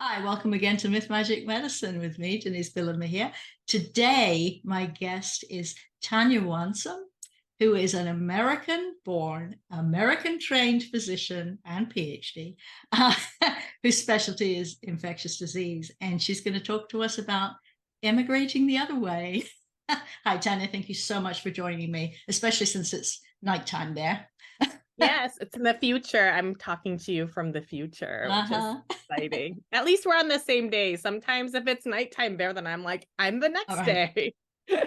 Hi, welcome again to Myth Magic Medicine with me, Denise Billama here. Today, my guest is Tanya Wansom, who is an American-born, American-trained physician and PhD, uh, whose specialty is infectious disease. And she's going to talk to us about emigrating the other way. Hi, Tanya. Thank you so much for joining me, especially since it's nighttime there. Yes, it's in the future. I'm talking to you from the future, which is Uh-huh. exciting. At least we're on the same day. Sometimes if it's nighttime there, then I'm like, I'm the All next right. day.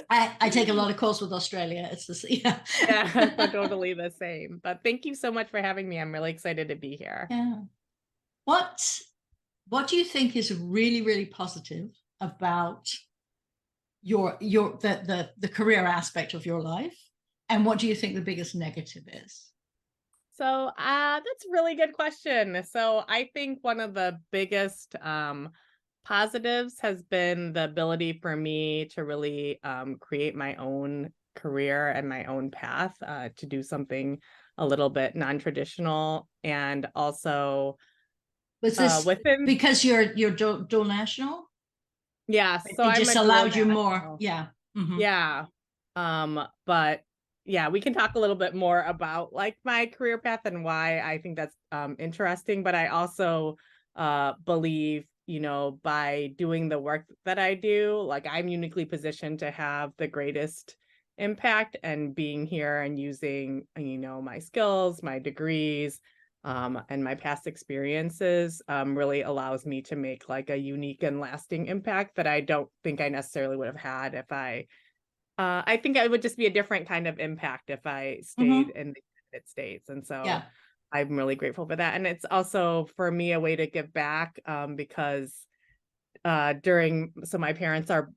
I take a lot of calls with Australia. It's the yeah. Yeah, so totally the same. But thank you so much for having me. I'm really excited to be here. Yeah. What what do you think is really, really positive about your the career aspect of your life? And what do you think the biggest negative is? So that's a really good question. So I think one of the biggest positives has been the ability for me to really create my own career and my own path to do something a little bit non-traditional, and also Was this within, because you're dual national? yeah, so It I'm just a dual allowed you more. national. Yeah. Hmm. Yeah. But yeah, we can talk a little bit more about like my career path and why I think that's interesting. But I also believe, by doing the work that I do, like I'm uniquely positioned to have the greatest impact, and being here and using, my skills, my degrees, and my past experiences really allows me to make like a unique and lasting impact that I don't think I necessarily would have had if I think I would just be a different kind of impact if I stayed Hmm. in the United States. And so Yeah. I'm really grateful for that. And it's also for me a way to give back, because so my parents are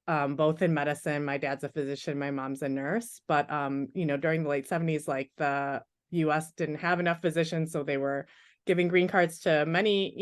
both in medicine. My dad's a physician, my mom's a nurse. But during the late 70s, like the US didn't have enough physicians, so they were giving green cards to many,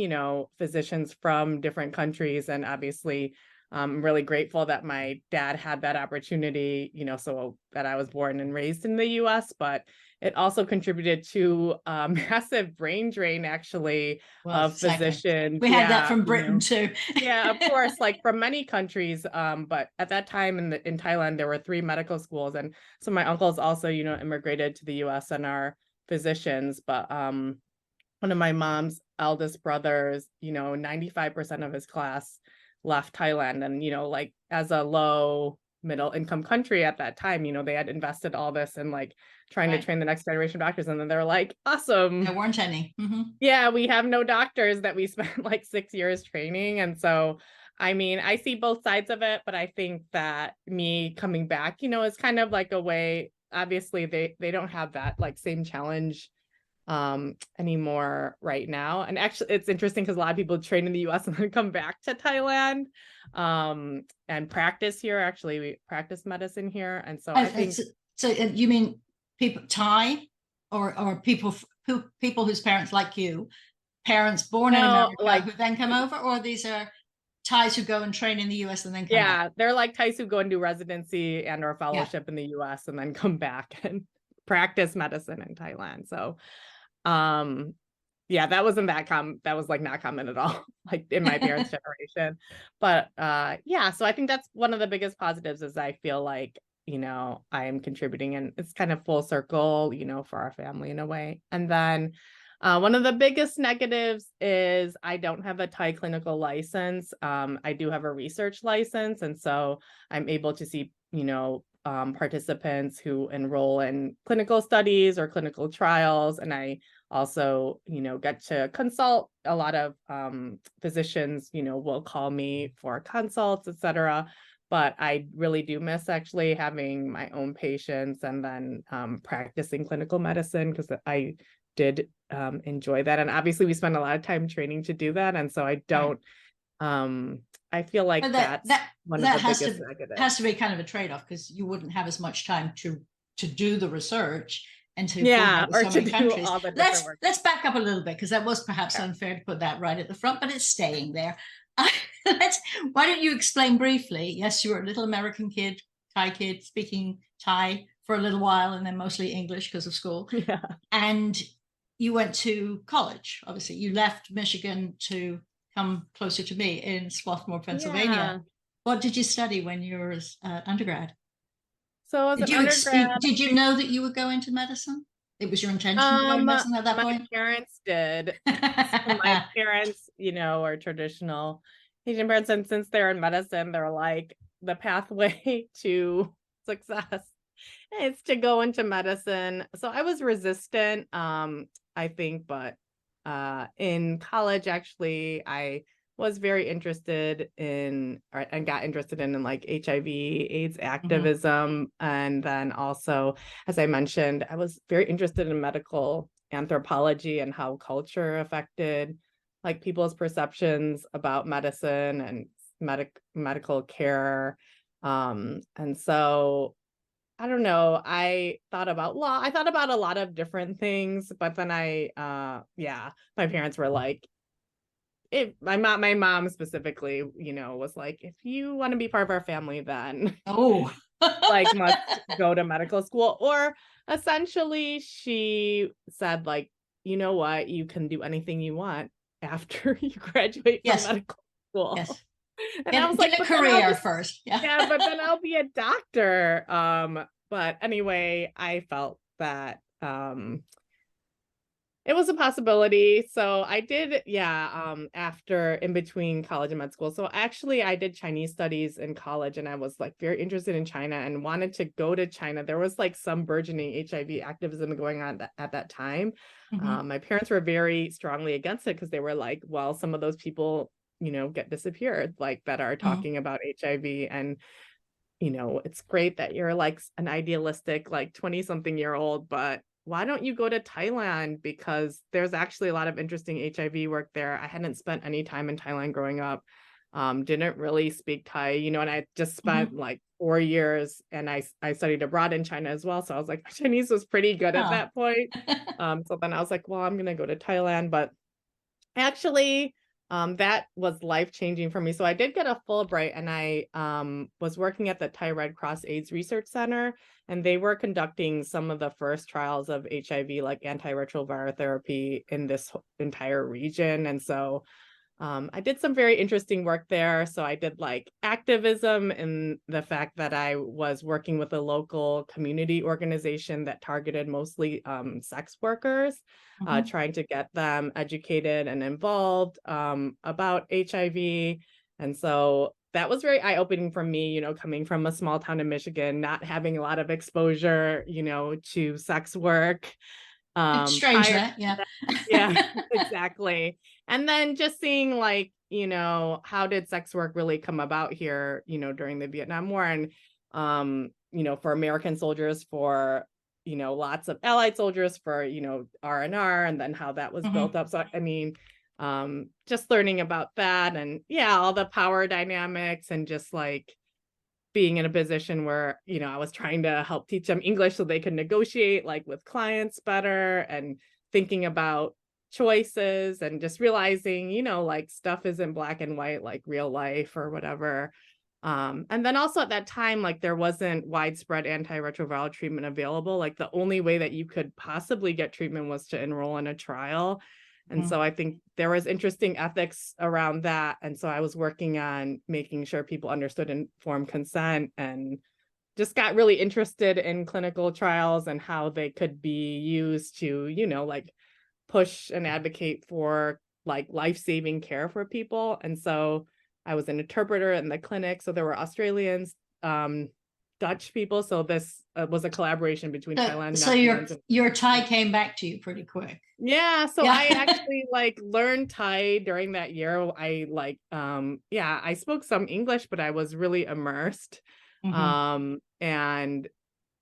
physicians from different countries. And obviously, I'm really grateful that my dad had that opportunity, so that I was born and raised in the US. But it also contributed to a massive brain drain, actually, Well, of exactly. physicians. We had that Yeah, from Britain too. yeah, of course, like from many countries. But at that time in Thailand, there were three medical schools, and so my uncles also, immigrated to the U.S. and are physicians. But one of my mom's eldest brothers, 95% of his class left Thailand, and like as a low middle income country at that time, they had invested all this in like trying to Right. train the next generation of doctors, and then they're like, There awesome. weren't any. Hmm. Yeah, we have no doctors that we spent like 6 years training. And so, I mean, I see both sides of it, but I think that me coming back, is kind of like a way. Obviously, they don't have that like same challenge anymore right now. And actually, it's interesting because a lot of people train in the US and then come back to Thailand and practice here. Actually, we practice medicine here. And so I think, So you mean people Thai or people whose parents like you, parents born in no, America like, who then come over, or these are Thais who go and train in the US and then come back? yeah, they're like Thais who go and do residency and or Yeah. fellowship in the US and then come back and practice medicine in Thailand. So, um, yeah, that was like not common at all, like in my parents' generation. But yeah, so I think that's one of the biggest positives is I feel like, I am contributing, and it's kind of full circle, for our family in a way. And then one of the biggest negatives is I don't have a Thai clinical license. I do have a research license, and so I'm able to see, participants who enroll in clinical studies or clinical trials, and I also, get to consult. A lot of physicians, will call me for consults, etc. But I really do miss actually having my own patients and then practicing clinical medicine, because I did enjoy that. And obviously we spend a lot of time training to do that. And so I Right. don't, I feel like But that's one of that the biggest negatives. has to be kind of a trade-off because you wouldn't have as much time to do the research and to Yeah, coordinate with or so to many do countries. all the different work. Let's back up a little bit because that was perhaps Okay. unfair to put that right at the front, but it's staying there. let's Why don't you explain briefly? Yes, you were a little American kid, Thai kid, speaking Thai for a little while and then mostly English because of school. Yeah. And you went to college. Obviously, you left Michigan to come closer to me in Swarthmore, Yeah. Pennsylvania. What did you study when you were undergrad? So as an undergrad, Did you know that you would go into medicine? It was your intention to go into medicine at that my point? parents did. So my parents, are traditional Asian parents, and since they're in medicine, they're like the pathway to success is to go into medicine. So I was resistant, I think, but in college, actually, I was very interested in and got interested in like HIV, AIDS activism. And then also, as I mentioned, I was very interested in medical anthropology and how culture affected like people's perceptions about medicine and medical care. And so I don't know. I thought about law. I thought about a lot of different things, but then my parents were like, my mom specifically, was like, if you want to be part of our family, then Oh, like must go to medical school. Or essentially she said, like, you know what, you can do anything you want after you graduate from yes, medical school. yes. And I was Get like, a career first. yeah, but then I'll be a doctor. But anyway, I felt that it was a possibility. So I did, after in between college and med school. So actually I did Chinese studies in college, and I was like very interested in China and wanted to go to China. There was like some burgeoning HIV activism going on at that time. My parents were very strongly against it because they were like, well, some of those people, get disappeared, like that are talking about HIV. And it's great that you're like an idealistic, like 20-something-year-old, but why don't you go to Thailand? Because there's actually a lot of interesting HIV work there. I hadn't spent any time in Thailand growing up. Didn't really speak Thai, and I just spent like 4 years, and I studied abroad in China as well. So I was like, my Chinese was pretty good at that point. So then I was like, well, I'm going to go to Thailand, but actually, that was life-changing for me. So I did get a Fulbright, and I was working at the Thai Red Cross AIDS Research Center, and they were conducting some of the first trials of HIV, like antiretroviral therapy in this entire region. And so I did some very interesting work there. So I did like activism in the fact that I was working with a local community organization that targeted mostly sex workers, trying to get them educated and involved about HIV. And so that was very eye-opening for me, coming from a small town in Michigan, not having a lot of exposure, to sex work. It's strange Prior that, yeah. Yeah, exactly. And then just seeing like, how did sex work really come about here, during the Vietnam War, and, for American soldiers, for, lots of Allied soldiers, for, R&R, and then how that was built up. So, I mean, just learning about that, and all the power dynamics, and just like being in a position where, I was trying to help teach them English so they could negotiate like with clients better, and thinking about choices, and just realizing, like stuff isn't black and white, like real life or whatever. And then also at that time, like there wasn't widespread antiretroviral treatment available. Like the only way that you could possibly get treatment was to enroll in a trial. And so I think there was interesting ethics around that. And so I was working on making sure people understood informed consent, and just got really interested in clinical trials and how they could be used to, like push and advocate for like life-saving care for people. And so I was an interpreter in the clinic. So there were Australians, Dutch people. So this was a collaboration between Thailand. So your Thai came back to you pretty quick. Yeah. So I actually like learned Thai during that year. I like, I spoke some English, but I was really immersed, and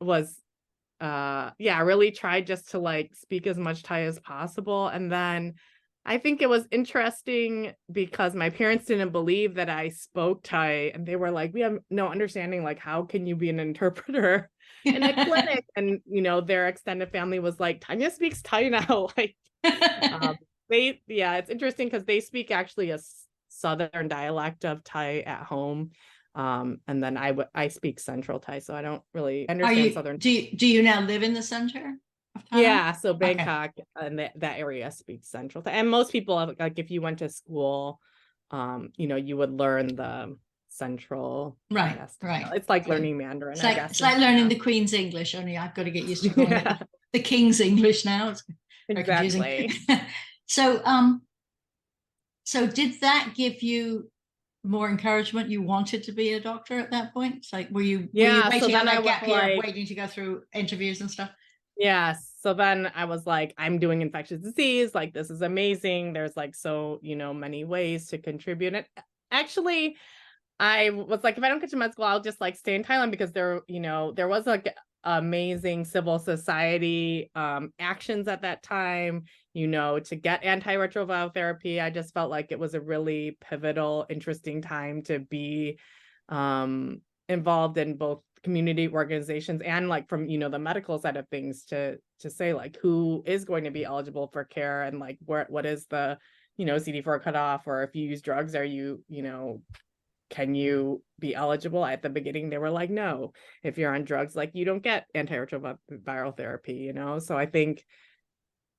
was, really tried just to like speak as much Thai as possible. And then I think it was interesting because my parents didn't believe that I spoke Thai, and they were like, we have no understanding, like, how can you be an interpreter in a clinic? And, their extended family was like, Tanya speaks Thai now. Like, it's interesting because they speak actually a Southern dialect of Thai at home. And then I speak Central Thai, so I don't really understand Southern. Do you now live in the center of Thailand? Yeah, so Bangkok and that area speaks Central Thai. And most people, like if you went to school you would learn the central Right. It's like So learning Mandarin, it's I like guess. it's like learning the Queen's English, only I've got to get used to calling it Yeah, the King's English now. It's very confusing. exactly. So so did that give you more encouragement? You wanted to be a doctor at that point? It's like were you Yeah, so waiting on then I that was gap year of like, waiting to go through interviews and stuff? yeah, so then I was like, I'm doing infectious disease, like this is amazing. There's like so, many ways to contribute. And actually, I was like, if I don't get to med school, I'll just like stay in Thailand because there was like amazing civil society actions at that time, to get antiretroviral therapy. I just felt like it was a really pivotal, interesting time to be involved in both community organizations and like from, the medical side of things to say like who is going to be eligible for care and like what is the, CD4 cutoff, or if you use drugs, are you, can you be eligible? At the beginning, they were like, no, if you're on drugs, like you don't get antiretroviral therapy, So I think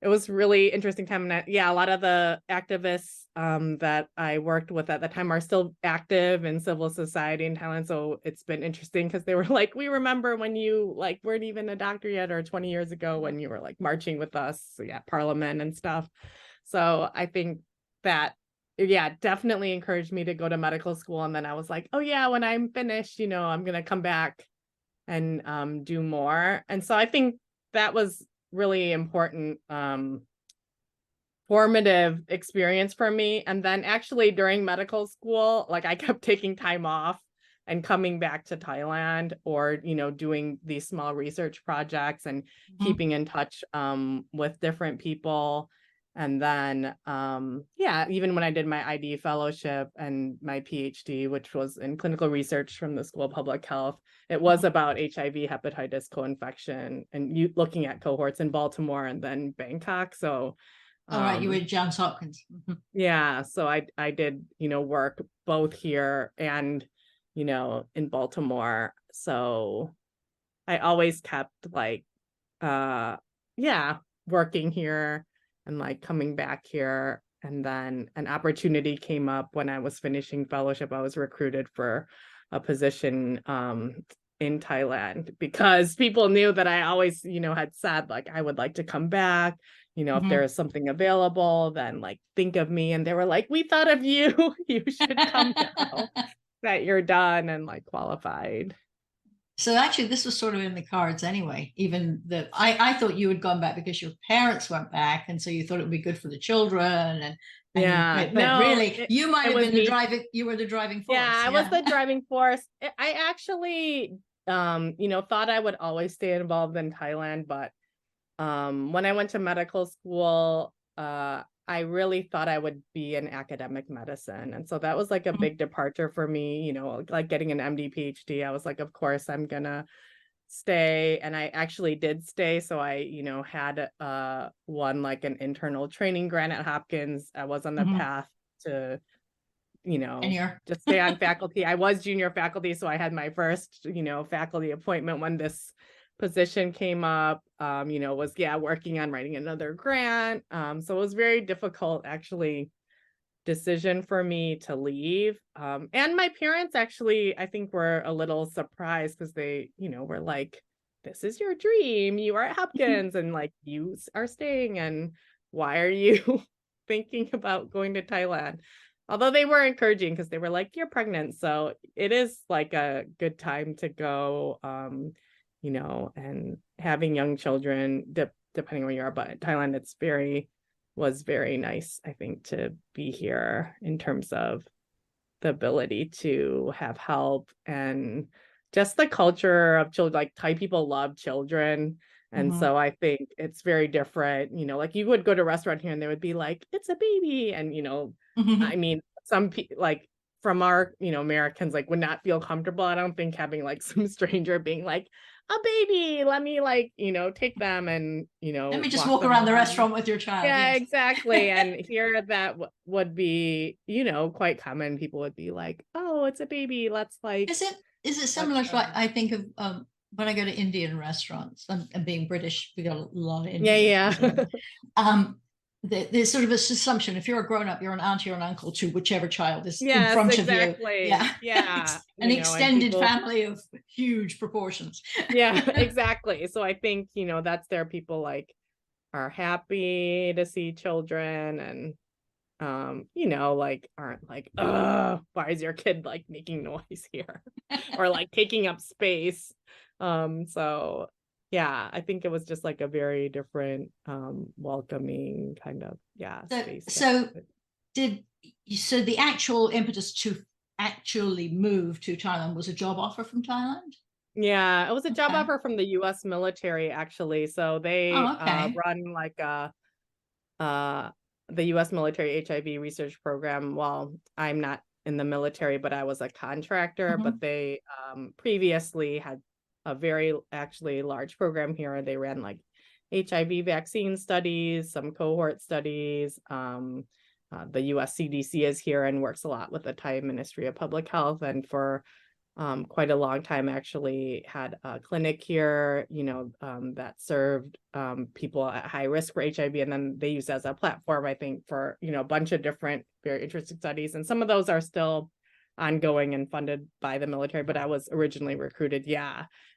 it was really interesting time. And yeah, a lot of the activists that I worked with at the time are still active in civil society in Thailand. So it's been interesting because they were like, we remember when you like weren't even a doctor yet, or 20 years ago when you were like marching with us, parliament and stuff. So I think that definitely encouraged me to go to medical school. And then I was like, oh yeah, when I'm finished, I'm gonna come back and do more. And so I think that was really important formative experience for me. And then actually during medical school, like I kept taking time off and coming back to Thailand, or doing these small research projects and keeping in touch with different people. And then even when I did my ID fellowship and my PhD, which was in clinical research from the School of Public Health, it was about HIV hepatitis co-infection, and you looking at cohorts in Baltimore and then Bangkok. So All right, you were at Johns Hopkins. yeah, so I did, work both here and, in Baltimore. So I always kept like, working here and like coming back here. And then an opportunity came up when I was finishing fellowship. I was recruited for a position in Thailand because people knew that I always, had said like I would like to come back. If there is something available, then like think of me. And they were like, we thought of you. You should come now that you're done and like qualified. So actually, this was sort of in the cards anyway. Even I thought you had gone back because your parents went back, and so you thought it would be good for the children, and Yeah, but no, really, you might it have was been the me. driving. You were the driving force. Yeah, I was the driving force. I actually, thought I would always stay involved in Thailand, but when I went to medical school, I really thought I would be in academic medicine. And so that was like a big departure for me, like getting an MD, PhD. I was like, of course, I'm gonna stay. And I actually did stay. So I, had won like an internal training grant at Hopkins. I was on the path to, Tenure. just stay on faculty. I was junior faculty, so I had my first, faculty appointment when this position came up. Was working on writing another grant. So it was very difficult actually decision for me to leave. And my parents actually, I think, were a little surprised because they, were like, this is your dream. You are at Hopkins and like you are staying, and why are you thinking about going to Thailand? Although they were encouraging because they were like, you're pregnant. So it is like a good time to go, and having young children, depending where you are, but Thailand, was very nice, I think, to be here in terms of the ability to have help and just the culture of children. Like Thai people love children. And so I think it's very different, like you would go to a restaurant here and they would be like, it's a baby. And, I mean, some people like from our, Americans like would not feel comfortable. I don't think having like some stranger being like a baby, let me like, take them and, Let me just walk around the restaurant with your child. Yeah, Yes. exactly. And here that would be, quite common. People would be like, oh, it's a baby. Let's like. Is it similar to like I think of when I go to Indian restaurants, and being British, we got a lot of Indian Yeah. restaurants. there's sort of this assumption if you're a grown up, you're an auntie or an uncle to whichever child is in Yes, front of you. Yeah. exactly. Yeah, An and extended people, family of huge proportions. yeah, exactly. So I think, that's there people like are happy to see children and like aren't like, why is your kid like making noise here? Or like taking up space. So yeah, I think it was just like a very different welcoming kind of So, space. so did so the actual impetus to actually move to Thailand was a job offer from Thailand? Yeah, it was a job Okay. offer from the US military actually. So they Oh, okay. run like uh the US military HIV research program. Well, I'm not in the military, but I was a contractor, but Mhm. they previously had a very actually large program here. They ran like HIV vaccine studies, some cohort studies. The US CDC is here and works a lot with the Thai Ministry of Public Health, and for quite a long time actually had a clinic here, that served people at high risk for HIV. And then they use it as a platform, I think, for, a bunch of different very interesting studies. And some of those are still ongoing and funded by the military. But I was originally recruited,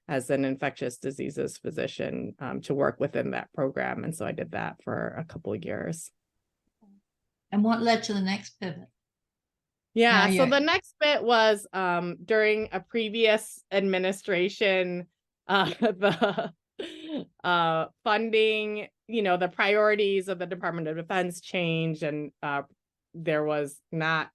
as an infectious diseases physician to work within that program. And so I did that for a couple of years. And what led to the next pivot? Now Yeah, so you're the next bit was during a previous administration, the funding, the priorities of the Department of Defense changed, and there was not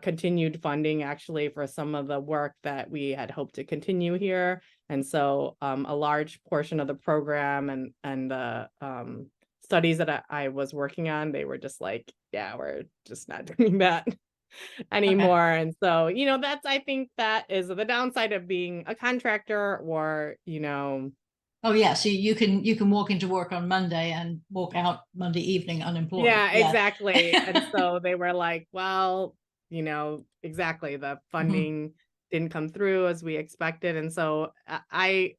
continued funding actually for some of the work that we had hoped to continue here. And so a large portion of the program and the studies that I was working on, they were just like, yeah, we're just not doing that okay. anymore. And so, that's, I think that is the downside of being a contractor or, Oh yeah, so you can walk into work on Monday and walk out Monday evening unemployed. yeah, Yeah. exactly. And so they were like, well, exactly. The Mhm. funding didn't come through as we expected. And so it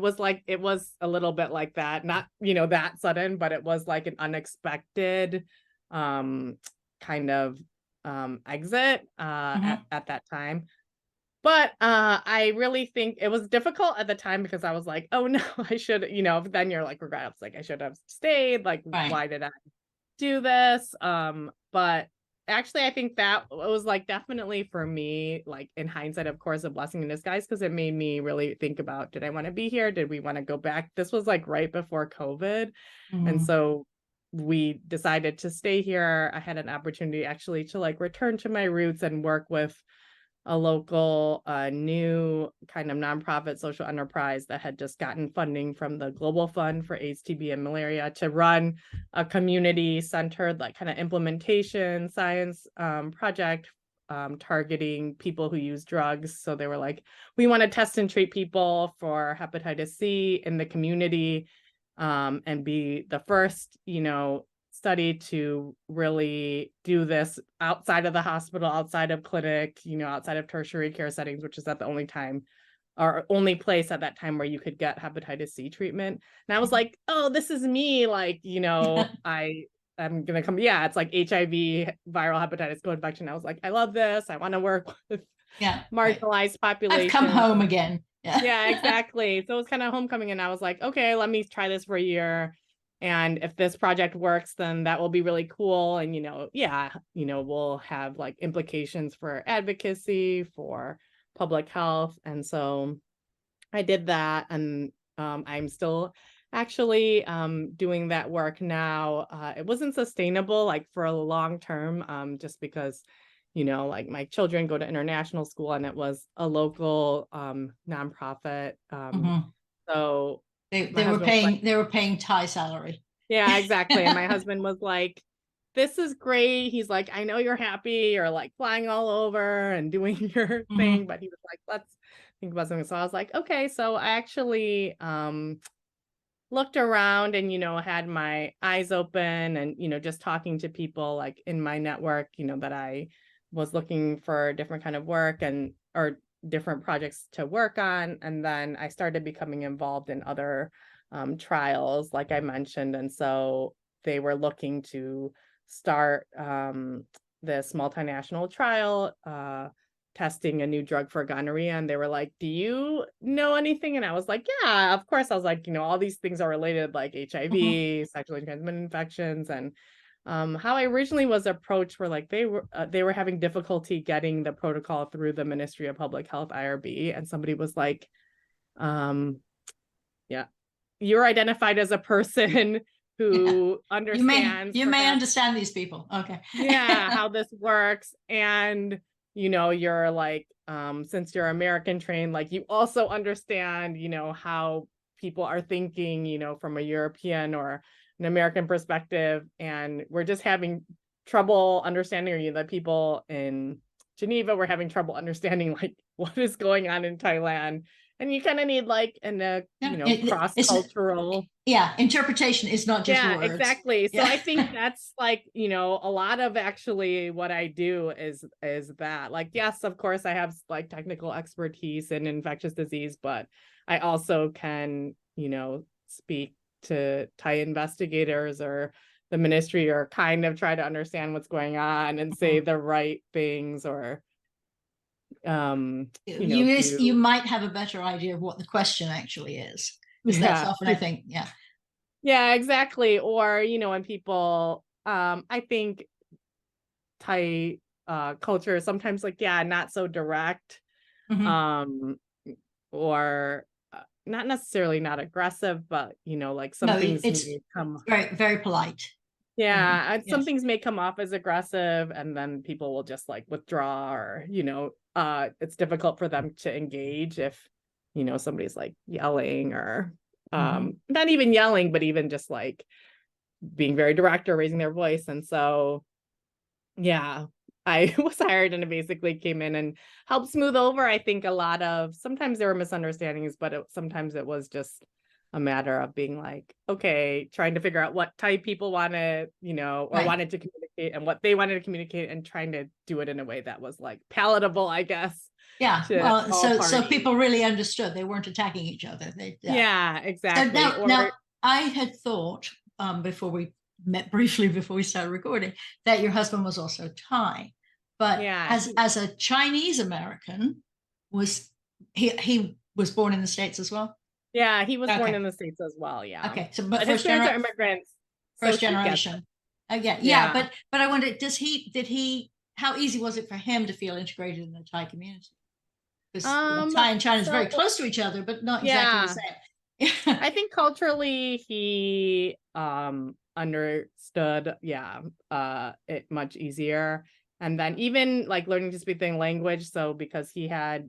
was a little bit like that, not, that sudden, but it was like an unexpected, um, kind of, exit, Mhm. at that time. But I really think it was difficult at the time because I was like, oh no, I should, then you're like regret. I was like, I should have stayed. Like, Right. why did I do this? But actually I think that it was like definitely for me, like in hindsight, of course, a blessing in disguise, because it made me really think about, did I want to be here? Did we want to go back? This was like right before COVID. And Mhm. so we decided to stay here. I had an opportunity actually to like return to my roots and work with a local new kind of nonprofit social enterprise that had just gotten funding from the Global Fund for AIDS, TB, and Malaria to run a community-centered, like kind of implementation science project targeting people who use drugs. So they were like, we want to test and treat people for hepatitis C in the community, and be the first, study to really do this outside of the hospital, outside of clinic, outside of tertiary care settings, which is at the only time or only place at that time where you could get hepatitis C treatment. And I was Mhm. like, oh, this is me. Like, I'm gonna come. Yeah, it's like HIV, viral hepatitis co-infection. I was like, I love this. I want to work with Yeah. Right. marginalized I've come populations. home again. Yeah. Yeah, exactly. So it was kind of homecoming, and I was like, okay, let me try this for a year. And if this project works, then that will be really cool. And, we'll have like implications for advocacy, for public health. And so I did that. And I'm still actually doing that work now. It wasn't sustainable like for a long term, just because like my children go to international school and it was a local nonprofit. Mhm. So They my they were husband was like, paying Thai salary. yeah, exactly. And my husband was like, this is great. He's like, I know you're happy. You're like flying all over and doing your thing. Mhm. But he was like, let's think about something. So I was like, okay. So I actually looked around and, had my eyes open and, just talking to people like in my network, that I was looking for different kind of work and or different projects to work on. And then I started becoming involved in other trials, like I mentioned. And so they were looking to start this multinational trial testing a new drug for gonorrhea, and they were like, do you know anything? And I was like, yeah, of course. I was like, all these things are related, like HIV, sexually transmitted infections. And how I originally was approached were like, they were having difficulty getting the protocol through the Ministry of Public Health, IRB, and somebody was like, yeah, you're identified as a person who understands. You may understand these people. Okay. Yeah, how this works. And, you're like, since you're American trained, like you also understand, how people are thinking, from a European or an American perspective. And we're just having trouble understanding, or the people in Geneva were having trouble understanding like what is going on in Thailand. And you kind of need like cross-cultural. Yeah, interpretation is not just words. Exactly. So I think that's like, a lot of actually what I do is that, like, yes, of course I have like technical expertise in infectious disease, but I also can, speak to Thai investigators or the ministry, or kind of try to understand what's going on and say the right things, or you might have a better idea of what the question actually is, because that's often, I think, yeah, exactly. Or when people I think Thai culture is sometimes like, not so direct, or not necessarily not aggressive, but like some things may come very, very polite. Yeah, some things may come off as aggressive, and then people will just like withdraw, or it's difficult for them to engage if somebody's like yelling, or not even yelling, but even just like being very direct or raising their voice. And so I was hired, and it basically came in and helped smooth over, I think, a lot of, sometimes there were misunderstandings, but sometimes it was just a matter of being like, okay, trying to figure out what Thai people wanted, or wanted to communicate, and what they wanted to communicate, and trying to do it in a way that was like palatable, I guess. Yeah. Well, so people really understood. They weren't attacking each other. Yeah, exactly. So now I had thought, before we met briefly before we started recording, that your husband was also Thai, but as a Chinese American, he was born in the States as well? Yeah, he was born in the States as well. Yeah. Okay. So, but his parents are immigrants. First generation. Yeah. But I wonder, how easy was it for him to feel integrated in the Thai community? Because Thai and China is very close to each other, but not exactly the same. I think culturally he understood it much easier. And then even like learning to speak the language. So because he had,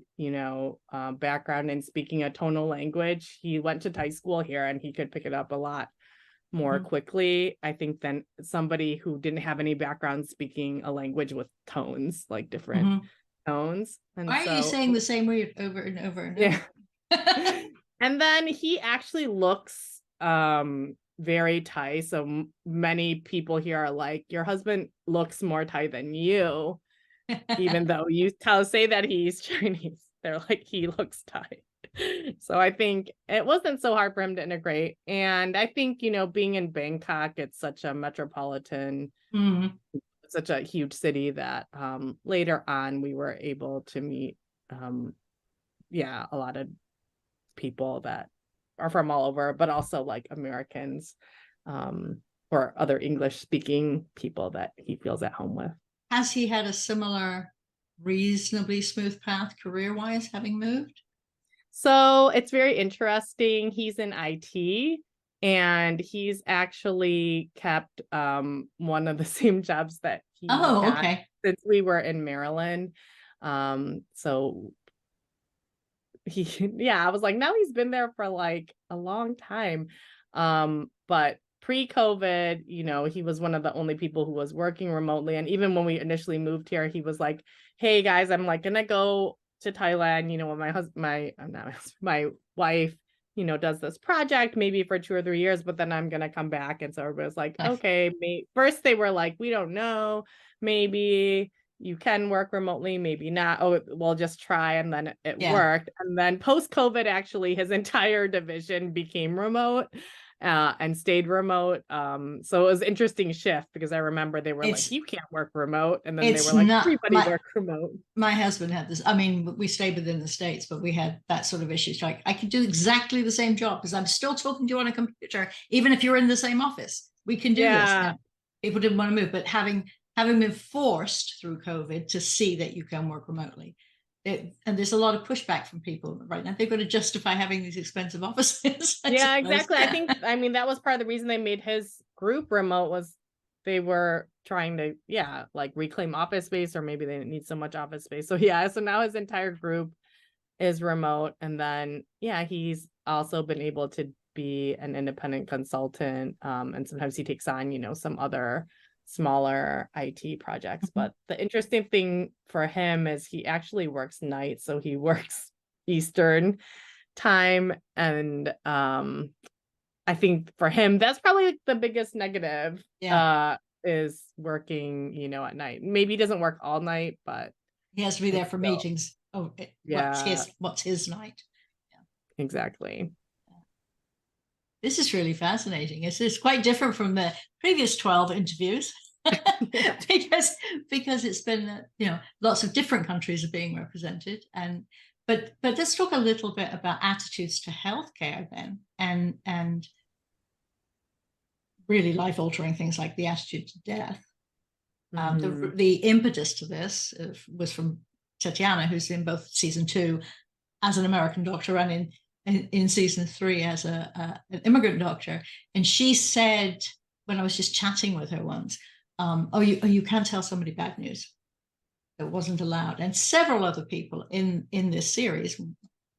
background in speaking a tonal language, he went to Thai school here, and he could pick it up a lot more quickly, I think, than somebody who didn't have any background speaking a language with tones, like different tones. And why are you saying the same word over and over and over? Yeah. And then he actually looks very Thai. So many people here are like, your husband looks more Thai than you, even though you say that he's Chinese. They're like, he looks Thai. So I think it wasn't so hard for him to integrate. And I think, being in Bangkok, it's such a metropolitan, such a huge city, that later on we were able to meet a lot of people that are from all over, but also like Americans, or other English speaking people that he feels at home with. Has he had a similar reasonably smooth path career-wise, having moved? So it's very interesting. He's in IT, and he's actually kept one of the same jobs that he had since we were in Maryland. So I was like, now he's been there for like a long time. But pre-COVID, he was one of the only people who was working remotely. And even when we initially moved here, he was like, hey guys, I'm like gonna go to Thailand, when my wife, does this project maybe for 2 or 3 years, but then I'm gonna come back. And so everybody was like, okay, first they were like, we don't know, maybe you can work remotely, maybe not. Oh, we'll just try. And then it worked. And then post-COVID, actually, his entire division became remote. and stayed remote. So it was an interesting shift because I remember they were like, It's you can't work remote. And then they it's were like, not everybody work remote. my husband had this. I mean, we stayed within the States, but we had that sort of issue. Like, I could do exactly the same job because I'm still talking to you on a computer, even if you're in the same office. We can do this Yeah. now. People didn't want to move, but having been forced through COVID to see that you can work remotely. And there's a lot of pushback from people right now. They've got to justify having these expensive offices. Yeah, exactly. I mean, that was part of the reason they made his group remote was they were trying to, like reclaim office space, or maybe they didn't need so much office space. So so now his entire group is remote. And then, he's also been able to be an independent consultant. And sometimes he takes on, some other smaller IT projects. But the interesting thing for him is he actually works nights. So he works Eastern time. And I think for him, that's probably the biggest negative is working, at night. Maybe he doesn't work all night, but he has to be there for meetings. Oh, yeah. What's his night? Yeah. Exactly. This is really fascinating. It's quite different from the previous 12 interviews because it's been, lots of different countries are being represented. But let's talk a little bit about attitudes to healthcare then, and really life-altering things like the attitude to death. The impetus to this was from Tatiana, who's in both season 2 as an American doctor and in season 3 as an immigrant doctor. And she said, when I was just chatting with her once, you can't tell somebody bad news. It wasn't allowed. And several other people in this series,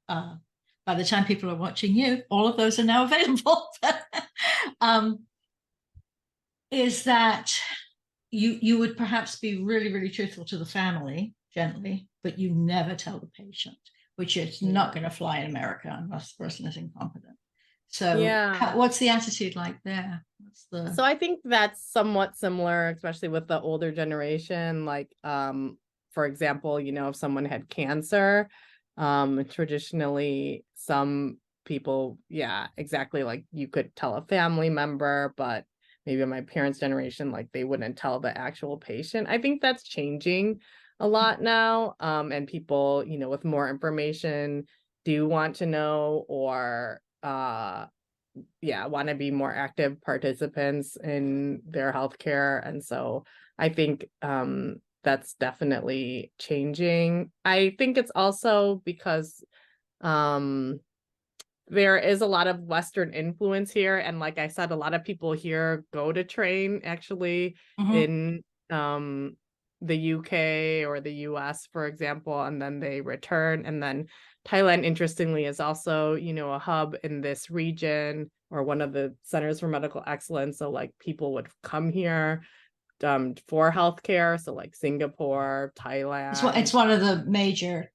by the time people are watching you, all of those are now available. Is that you would perhaps be really, really truthful to the family gently, but you never tell the patient, which is not going to fly in America unless the person is incompetent. So what's the attitude like there? So I think that's somewhat similar, especially with the older generation. Like, for example, if someone had cancer, traditionally some people, exactly, like you could tell a family member, but maybe my parents' generation, like they wouldn't tell the actual patient. I think that's changing a lot now. And people, with more information do want to know, or want to be more active participants in their healthcare. And so I think that's definitely changing. I think it's also because there is a lot of Western influence here. And like I said, a lot of people here go to train actually in the UK or the US, for example, and then they return. And then Thailand, interestingly, is also, a hub in this region, or one of the centers for medical excellence. So like people would come here for healthcare. So like Singapore, Thailand. It's one of the major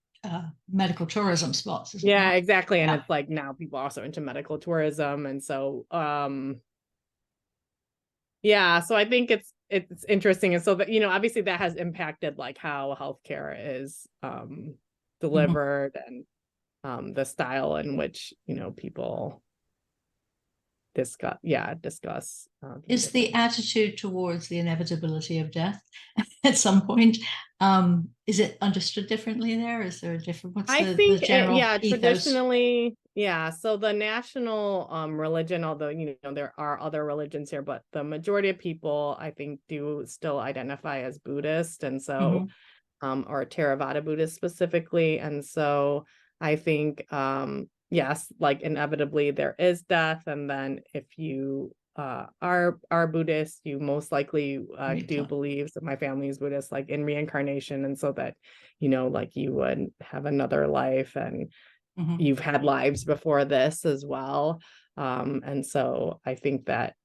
medical tourism spots. Exactly. And it's like now people are also into medical tourism. And so, so I think it's interesting. And so that, obviously that has impacted like how healthcare is delivered and the style in which, people discuss. Is the attitude towards the inevitability of death at some point, is it understood differently there? Is there a different, the general ethos? Traditionally, so the national religion, although there are other religions here, but the majority of people I think do still identify as Buddhist, and so or Theravada Buddhist specifically. And so I think yes, like inevitably there is death, and then if you are Buddhist, you most likely do believe, that my family is Buddhist, like in reincarnation, and so that like you would have another life, and you've had lives before this as well. And so I think that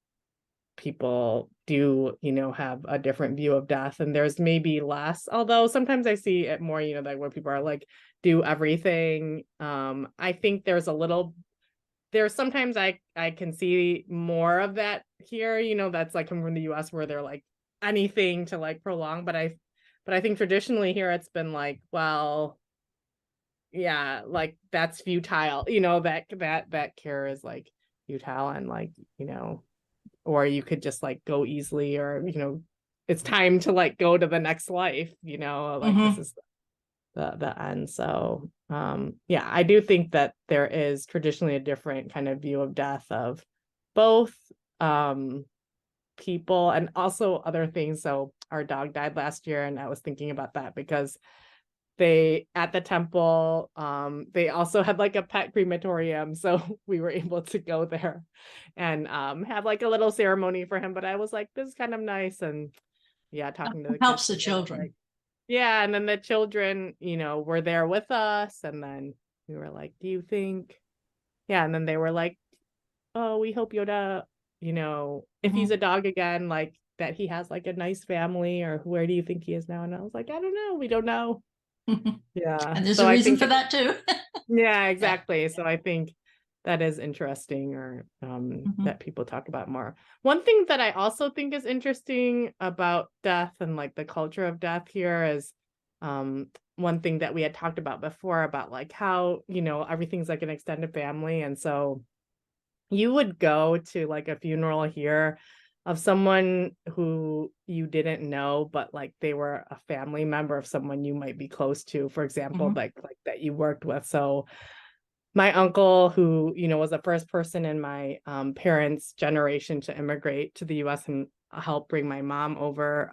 people do have a different view of death, and there's maybe less, although sometimes I see it more like where people are like do everything. I think there's sometimes I can see more of that here, that's like coming from the US, where they're like anything to like prolong, but I think traditionally here it's been like, well, like that's futile, that care is like, futile and like, or you could just like go easily, or, it's time to like go to the next life, like this is the end. So yeah, I do think that there is traditionally a different kind of view of death of both people and also other things. So our dog died last year, and I was thinking about that because they at the temple they also had like a pet crematorium, so we were able to go there and have like a little ceremony for him. But I was like, this is kind of nice. And yeah, talking to the Helps kids, the children. like, yeah, and then the children, were there with us, and then we were like, do you think, yeah, and then they were like, oh, we hope Yoda, if he's a dog again, like that he has like a nice family, or where do you think he is now? And I was like, I don't know, we don't know. Yeah. And there's So a I reason think for that too. yeah, exactly. So I think that is interesting, or Mhm. that people talk about more. One thing that I also think is interesting about death and like the culture of death here is one thing that we had talked about before about like how, everything's like an extended family. And so you would go to like a funeral here of someone who you didn't know, but like they were a family member of someone you might be close to, for example, like that you worked with. So my uncle, who, was the first person in my parents' generation to immigrate to the US and help bring my mom over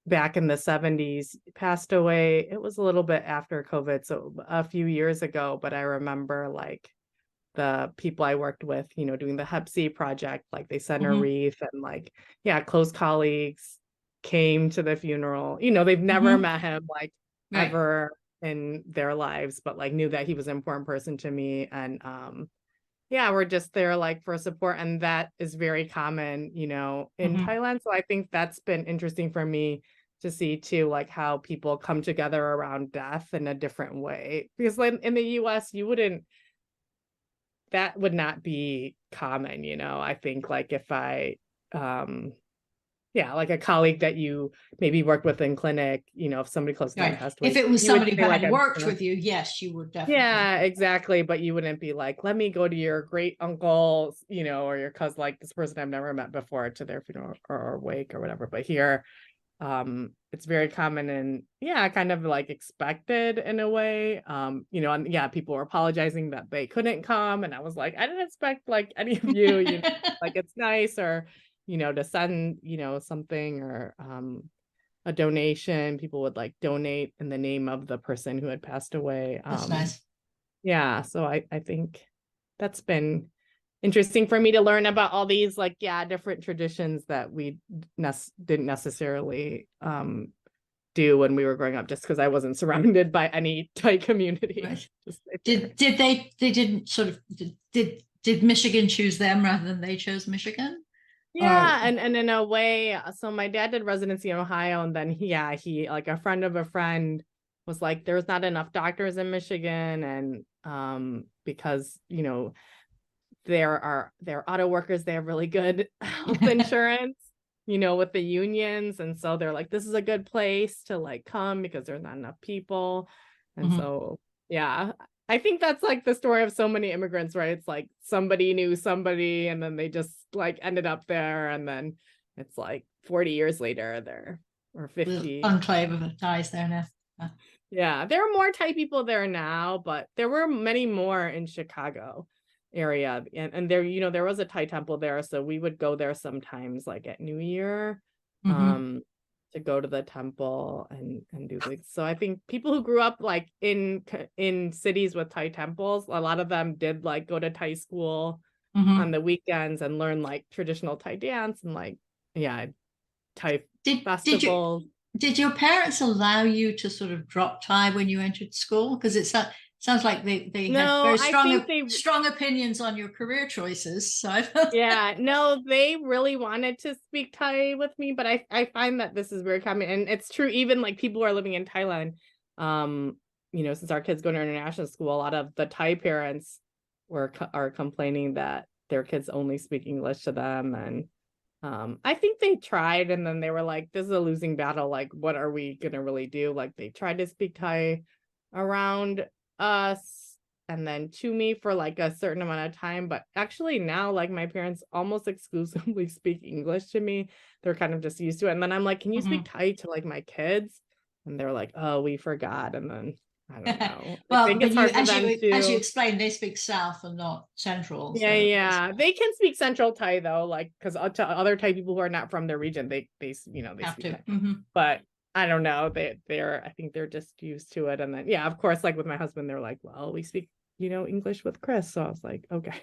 back in the 70s, passed away. It was a little bit after COVID, so a few years ago, but I remember like the people I worked with, doing the Hep C project, like they sent a wreath, and like, yeah, close colleagues came to the funeral. They've never met him like ever in their lives, but like knew that he was an important person to me. And yeah, we're just there like for support. And that is very common, in Thailand. So I think that's been interesting for me to see too, like how people come together around death in a different way. Because like in the US, that would not be common, I think like if I yeah, like a colleague that you maybe worked with in clinic, if somebody close to them passed away, If it was you would somebody say who like, had I'm worked gonna, with you, yes, you would definitely. yeah, exactly. But you wouldn't be like, let me go to your great uncle, or your cousin, like this person I've never met before, to their funeral or wake or whatever. But here, it's very common and yeah, kind of like expected in a way. And yeah, people were apologizing that they couldn't come, and I was like, I didn't expect like any of you, like it's nice, or to send something, or a donation. People would like donate in the name of the person who had passed away. That's nice. Yeah, so I think that's been interesting for me to learn about all these like, yeah, different traditions that we didn't necessarily do when we were growing up, just because I wasn't surrounded by any Thai community. Right. Did they didn't sort of did Michigan choose them rather than they chose Michigan? Yeah, and in a way, so my dad did residency in Ohio, and then he like a friend of a friend was like, there's not enough doctors in Michigan, and because they're auto workers, they have really good health insurance, with the unions, and so they're like, this is a good place to like come because there's not enough people. And so yeah, I think that's like the story of so many immigrants, right? It's like somebody knew somebody, and then they just like ended up there, and then it's like 40 years later there, or 50. Enclave of Thais there now. Yeah, there are more Thai people there now, but there were many more in Chicago area, and there, there was a Thai temple there, so we would go there sometimes like at New Year to go to the temple and do things. So I think people who grew up like in cities with Thai temples, a lot of them did like go to Thai school on the weekends and learn like traditional Thai dance and like, yeah, Thai festivals. Did your parents allow you to sort of drop Thai when you entered school? Because it sounds like they had very strong opinions on your career choices. So yeah, no, they really wanted to speak Thai with me, but I find that this is very common, and it's true even like people who are living in Thailand. Since our kids go to international school, a lot of the Thai parents are complaining that their kids only speak English to them, and I think they tried, and then they were like, this is a losing battle. Like, what are we gonna really do? Like, they tried to speak Thai around us, and then to me for like a certain amount of time. But actually now, like my parents almost exclusively speak English to me. They're kind of just used to it. And then I'm like, can you speak Thai to like my kids? And they're like, oh, we forgot. And then I don't know. I Well, think but it's you, hard for them as you to. explained, they speak South and not Central. Yeah, So yeah. They can speak Central Thai though, like because to other Thai people who are not from their region, they they have speak to. Thai. But I don't know. They're I think they're just used to it. And then yeah, of course, like with my husband, they're like, well, we speak, English with Chris. So I was like, okay.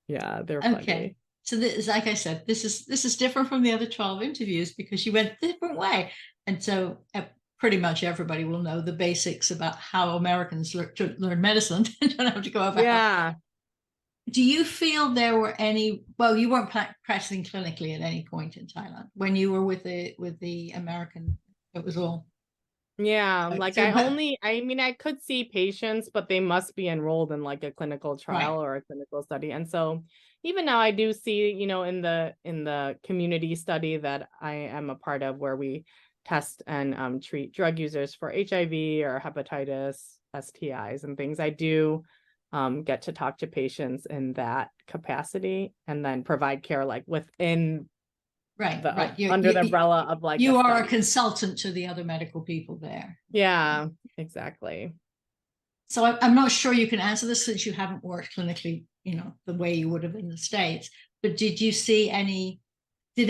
Yeah, they're Okay. funny. So this, like I said, this is different from the other 12 interviews because you went a different way. And so pretty much everybody will know the basics about how Americans learn medicine. Don't have to go over how. Yeah. Do you feel there were any, well, you weren't practicing clinically at any point in Thailand when you were with the American, it was all. Yeah, like So, but I mean, I could see patients, but they must be enrolled in like a clinical right, trial or a clinical study. And so even now I do see, in the community study that I am a part of where we test and treat drug users for HIV or hepatitis, STIs and things. I do get to talk to patients in that capacity and then provide care like within right, the right. under the umbrella of like You a are a study. consultant to the other medical people there. Yeah, exactly. So I'm not sure you can answer this since you haven't worked clinically, the way you would have in the States. But did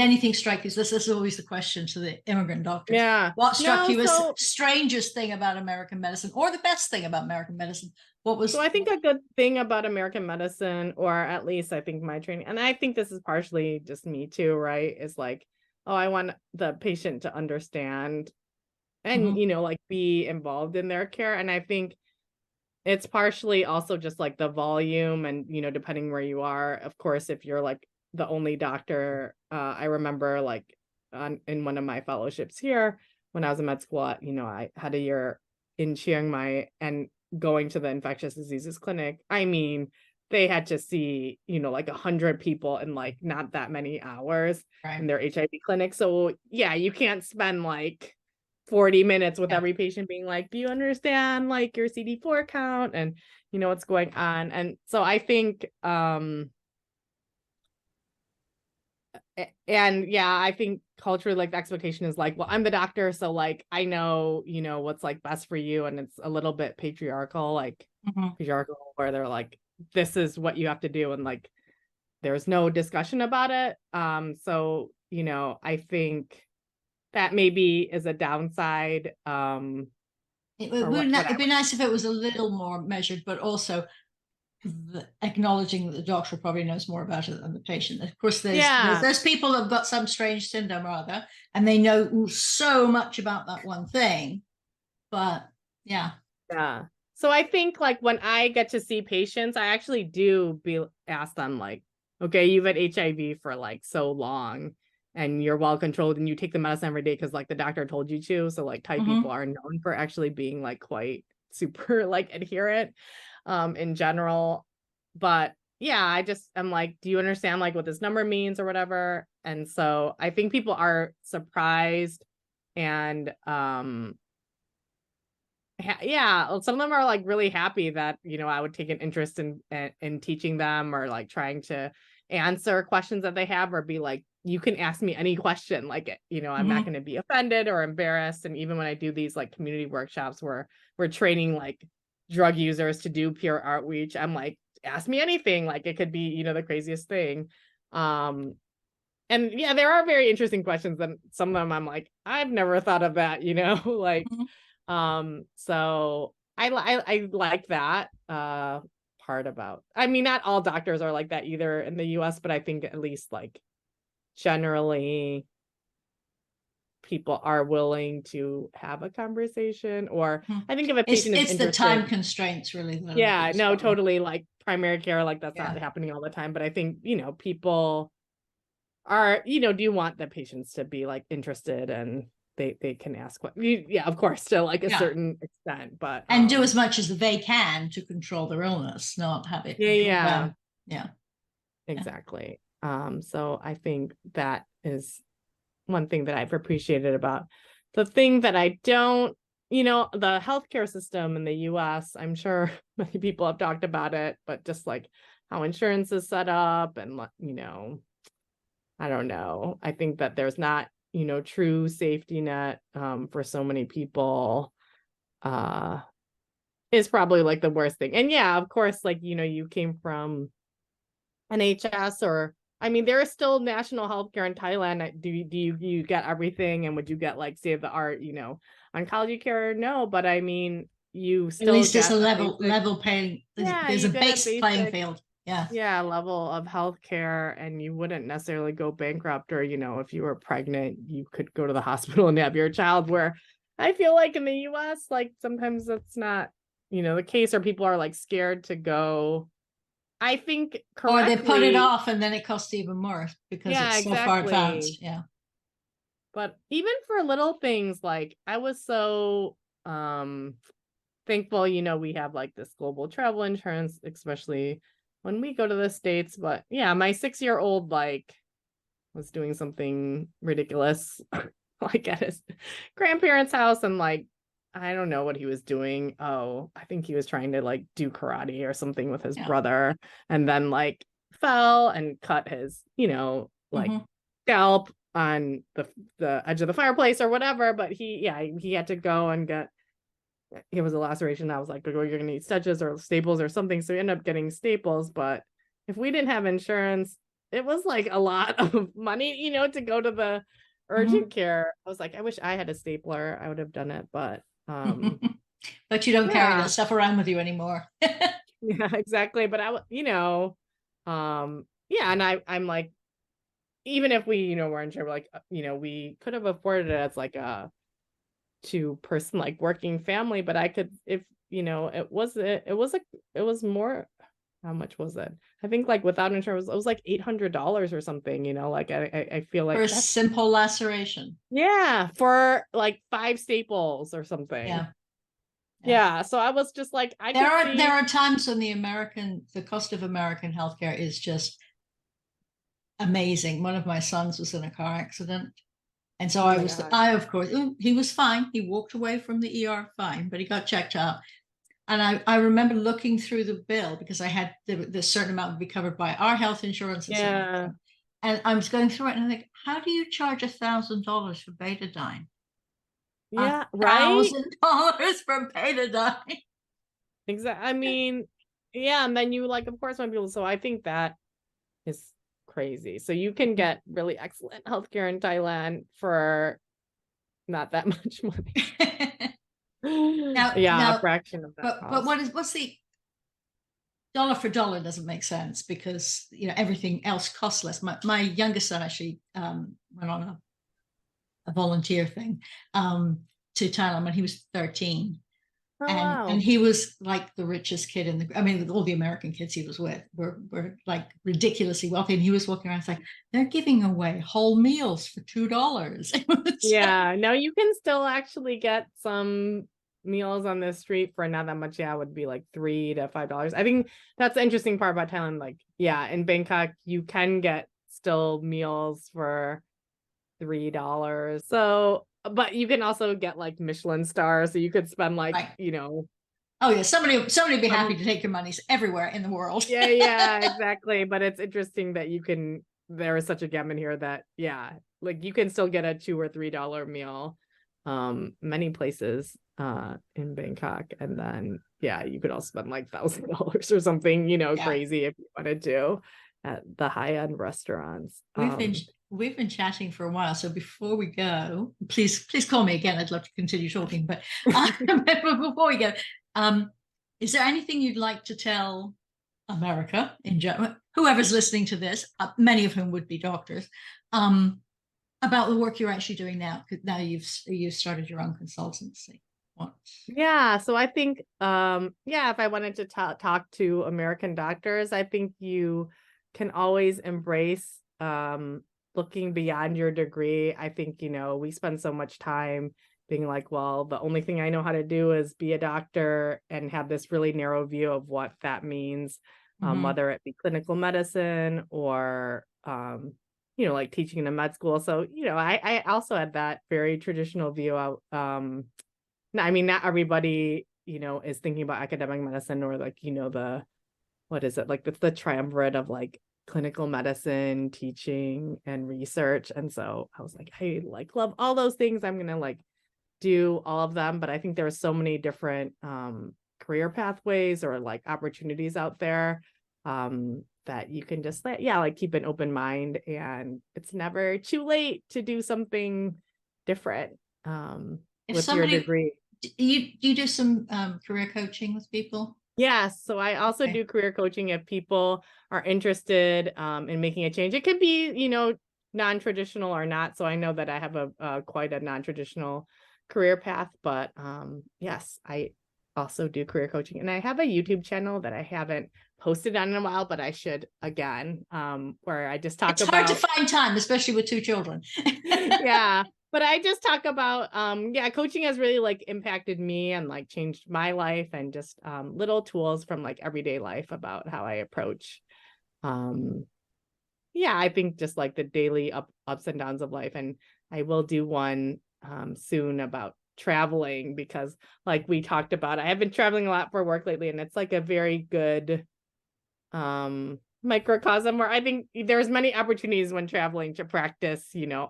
anything strike you? This is always the question to the immigrant doctors. Yeah. What struck No, you as so strangest thing about American medicine or the best thing about American medicine? What so was, I think a good thing about American medicine, or at least I think my training, and I think this is partially just me too, right? Is like, oh, I want the patient to understand and Mhm. like be involved in their care. And I think it's partially also just like the volume and depending where you are. Of course, if you're like the only doctor, I remember like in one of my fellowships here when I was in med school, I had a year in Chiang Mai and going to the infectious diseases clinic. I mean, they had to see, like 100 people in like not that many hours Right. in their HIV clinic. So yeah, you can't spend like 40 minutes with Yeah. every patient being like, do you understand like your CD4 count and what's going on? And so I think and yeah, I think culturally like the expectation is like, well, I'm the doctor, so like I know, what's like best for you. And it's a little bit patriarchal, like patriarchal, where they're like, this is what you have to do, and like there's no discussion about it. So I think that maybe is a downside. It Or would what I it'd be would. nice if it was a little more measured, but also acknowledging that the doctor probably knows more about it than the patient. Of course, Yeah, there's people who've got some strange syndrome or other, and they know so much about that one thing. But yeah, yeah. So I think like when I get to see patients, I actually do be asked them like, okay, you've had HIV for like so long and you're well controlled and you take the medicine every day because like the doctor told you to. So like Thai people are known for actually being like quite super like adherent in general. But yeah, I'm like, do you understand like what this number means or whatever? And so I think people are surprised and yeah, some of them are like really happy that I would take an interest in teaching them or like trying to answer questions that they have, or be like, you can ask me any question, like I'm not going to be offended or embarrassed. And even when I do these like community workshops where we're training like drug users to do peer outreach, I'm like, ask me anything, like it could be the craziest thing. And yeah, there are very interesting questions, and some of them I'm like, I've never thought of that, like so I like that part about, I mean, not all doctors are like that either in the US, but I think at least like generally people are willing to have a conversation, or I think if a patient is it's the time interested. constraints really that are the Yeah, biggest no, problem. totally, like primary care, like that's Yeah, not happening all the time, but I think people are do you want the patients to be like interested, and they can ask what yeah, of course, to like a yeah, certain extent, but and do as much as they can to control their illness, not have it yeah, control yeah, them. Yeah, yeah. exactly. So I think that is one thing that I've appreciated about the thing that I don't the healthcare system in the US, I'm sure many people have talked about it, but just like how insurance is set up and, I don't know. I think that there's not, true safety net for so many people is probably like the worst thing. And yeah, of course, like, you came from NHS or I mean, there is still national healthcare in Thailand. Do you get everything? And would you get like state of the art, oncology care? No, but I mean, you At still least it's get a a basic, level paying. yeah, There's you a get a base playing basic, field. Yeah. yeah, level of healthcare, and you wouldn't necessarily go bankrupt, or if you were pregnant, you could go to the hospital and have your child. Where I feel like in the US, like sometimes that's not, the case, or people are like scared to go. I think Or they put it correctly. off and then it costs even more because Yeah, it's so far exactly. advanced. Yeah. But even for little things, like I was so thankful, we have like this global travel insurance, especially when we go to the States. But yeah, my 6-year-old like was doing something ridiculous like at his grandparents' house, and like I don't know what he was doing. Oh, I think he was trying to like do karate or something with his Yeah. brother, and then like fell and cut his, like scalp on the edge of the fireplace or whatever. But he had to go and get, it was a laceration. I was like, oh, you're gonna need stitches or staples or something. So we ended up getting staples. But if we didn't have insurance, it was like a lot of money, to go to the urgent care. I was like, I wish I had a stapler. I would have done it. But But you don't carry yeah, that stuff around with you anymore. yeah, exactly. But yeah, and I'm like, even if we, were insured, like, we could have afforded it as like a 2-person like working family, but I could, if it was more. How much was it? I think like without insurance, it was like $800 or something. Like I feel For like a that's, simple laceration. yeah, for like 5 staples or something. Yeah. Yeah. Yeah, so I was just like, I There could are see. there are times when the cost of American healthcare is just amazing. One of my sons was in a car accident. And so Oh my God. of course, he was fine. He walked away from the ER fine, but he got checked out. And I remember looking through the bill because I had the certain amount would be covered by our health insurance and certain. Yeah, And I was going through it and I think, how do you charge $1,000 for betadine? A yeah, right. $1,000 for betadine. Exactly. I mean, yeah, and then you like, of course, when people. So I think that is crazy. So you can get really excellent healthcare in Thailand for not that much money. Now, Yeah, a now, fraction of that but cost. what's the dollar for dollar doesn't make sense because everything else costs less. My youngest son actually went on a volunteer thing to Thailand when he was 13. Oh And wow. he was like the richest kid I mean, all the American kids he was with were like ridiculously wealthy. And he was walking around, it's like, they're giving away whole meals for $2. Yeah, no, you can still actually get some meals on the street for not that much. Yeah, it would be like $3 to $5. I think that's the interesting part about Thailand. Like, yeah, in Bangkok, you can get still meals for $3. So, but you can also get like Michelin stars. So you could spend like, Right. Oh yeah, somebody would be happy um, to take your monies everywhere in the world. yeah, exactly. But it's interesting that there is such a gap in here that, yeah, like you can still get a $2 or $3 meal, many places, in Bangkok. And then, yeah, you could also spend like $1,000 or something, Yeah. crazy if you wanted to at the high end restaurants. We've been we've been chatting for a while, so before we go, please call me again. I'd love to continue talking, but before we go, um, is there anything you'd like to tell America in general, whoever's listening to this, many of whom would be doctors, um, about the work you're actually doing now? Because now you've started your own consultancy. What? Yeah, so I think, yeah, if I wanted to talk to American doctors, I think you can always embrace looking beyond your degree. I think, we spend so much time being like, well, the only thing I know how to do is be a doctor, and have this really narrow view of what that means, Mhm. whether it be clinical medicine or, like teaching in a med school. So, I also had that very traditional view out, I mean, not everybody, is thinking about academic medicine or like, what is it? Like the triumvirate of like clinical medicine, teaching, and research. And so I was like, I like love all those things. I'm going to like do all of them. But I think there are so many different career pathways or like opportunities out there that you can just like keep an open mind, and it's never too late to do something different with your degree. You do some career coaching with people? Yes. So I also do career coaching if people are interested in making a change. It could be, non-traditional or not. So I know that I have a quite a non-traditional career path, but yes, I also do career coaching, and I have a YouTube channel that I haven't posted on in a while, but I should again, where I just talk about. It's hard to find time, especially with 2 children. Yeah. But I just talk about, coaching has really like impacted me and like changed my life, and just little tools from like everyday life about how I approach. I think just like the daily ups and downs of life. And I will do one soon about traveling, because like we talked about, I have been traveling a lot for work lately, and it's like a very good microcosm where I think there's many opportunities when traveling to practice,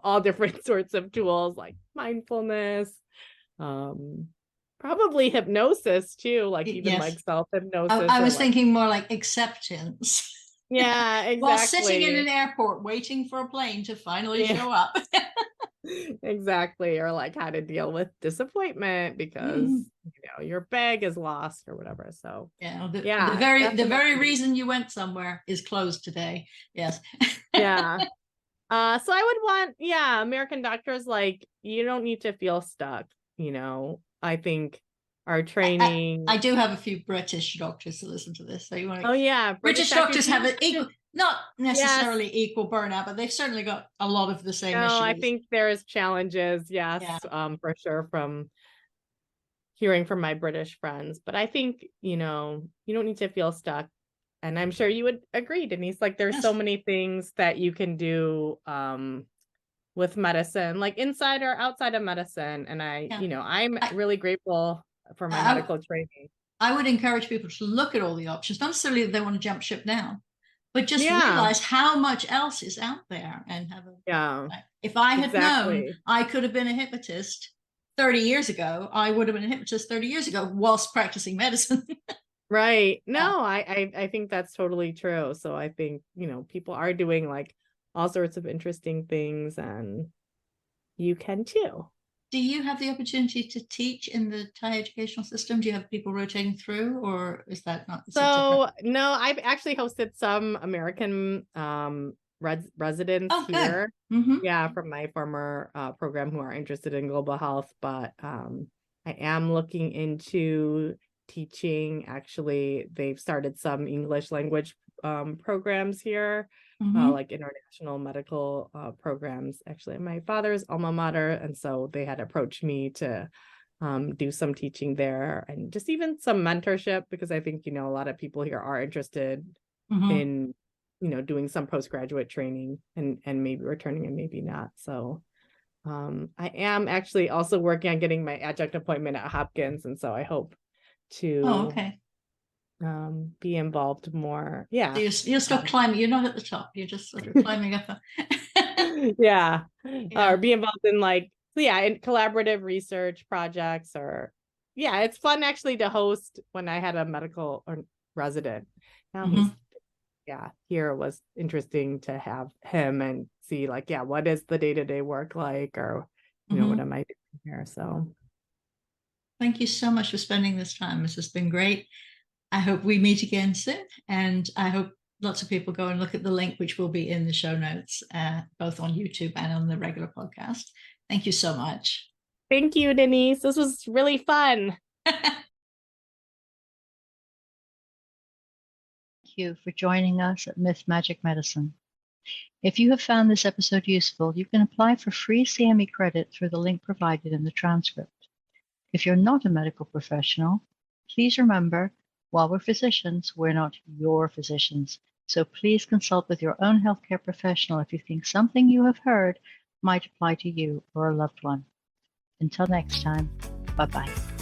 all different sorts of tools like mindfulness, probably hypnosis too, like even like self-hypnosis. I was thinking more like acceptance. Yeah, exactly. While sitting in an airport waiting for a plane to finally show up. Exactly. Or like how to deal with disappointment because your bag is lost or whatever. So the very reason you went somewhere is closed today. Yes. Yeah. So I would want, American doctors, like, you don't need to feel stuck, I think our training. I do have a few British doctors to listen to this. So you want to. Oh yeah. British doctors have an equal, not necessarily equal burnout, but they've certainly got a lot of the same issues. I think there's challenges. Yes. For sure, from hearing from my British friends, but I think, you don't need to feel stuck. And I'm sure you would agree, Denise, like there's so many things that you can do with medicine, like inside or outside of medicine. And I'm really grateful for my medical training. I would encourage people to look at all the options, not necessarily that they want to jump ship now, but just realize how much else is out there, and have if I had known I could have been a hypnotist 30 years ago, I would have been a hypnotist 30 years ago whilst practicing medicine. Right. No, I think that's totally true. So I think, people are doing like all sorts of interesting things, and you can too. Do you have the opportunity to teach in the Thai educational system? Do you have people rotating through, or is that not? So no, I've actually hosted some American residents here. From my former program who are interested in global health, but I am looking into teaching. Actually, they've started some English language programs here, like international medical programs, actually at my father's alma mater. And so they had approached me to do some teaching there, and just even some mentorship, because I think, a lot of people here are interested in, doing some postgraduate training and maybe returning and maybe not. So I am actually also working on getting my adjunct appointment at Hopkins. And so I hope to be involved more. Yeah. So you're still climbing. You're not at the top. You're just sort of climbing up. Or be involved in in collaborative research projects, or it's fun actually to host when I had a medical resident. Now here was interesting to have him and see what is the day-to-day work like, or what am I doing here. So thank you so much for spending this time. This has been great. I hope we meet again soon, and I hope lots of people go and look at the link, which will be in the show notes, both on YouTube and on the regular podcast. Thank you so much. Thank you, Denise. This was really fun. Thank you for joining us at Myth Magic Medicine. If you have found this episode useful, you can apply for free CME credit through the link provided in the transcript. If you're not a medical professional, please remember, while we're physicians, we're not your physicians. So please consult with your own healthcare professional if you think something you have heard might apply to you or a loved one. Until next time. Bye-bye.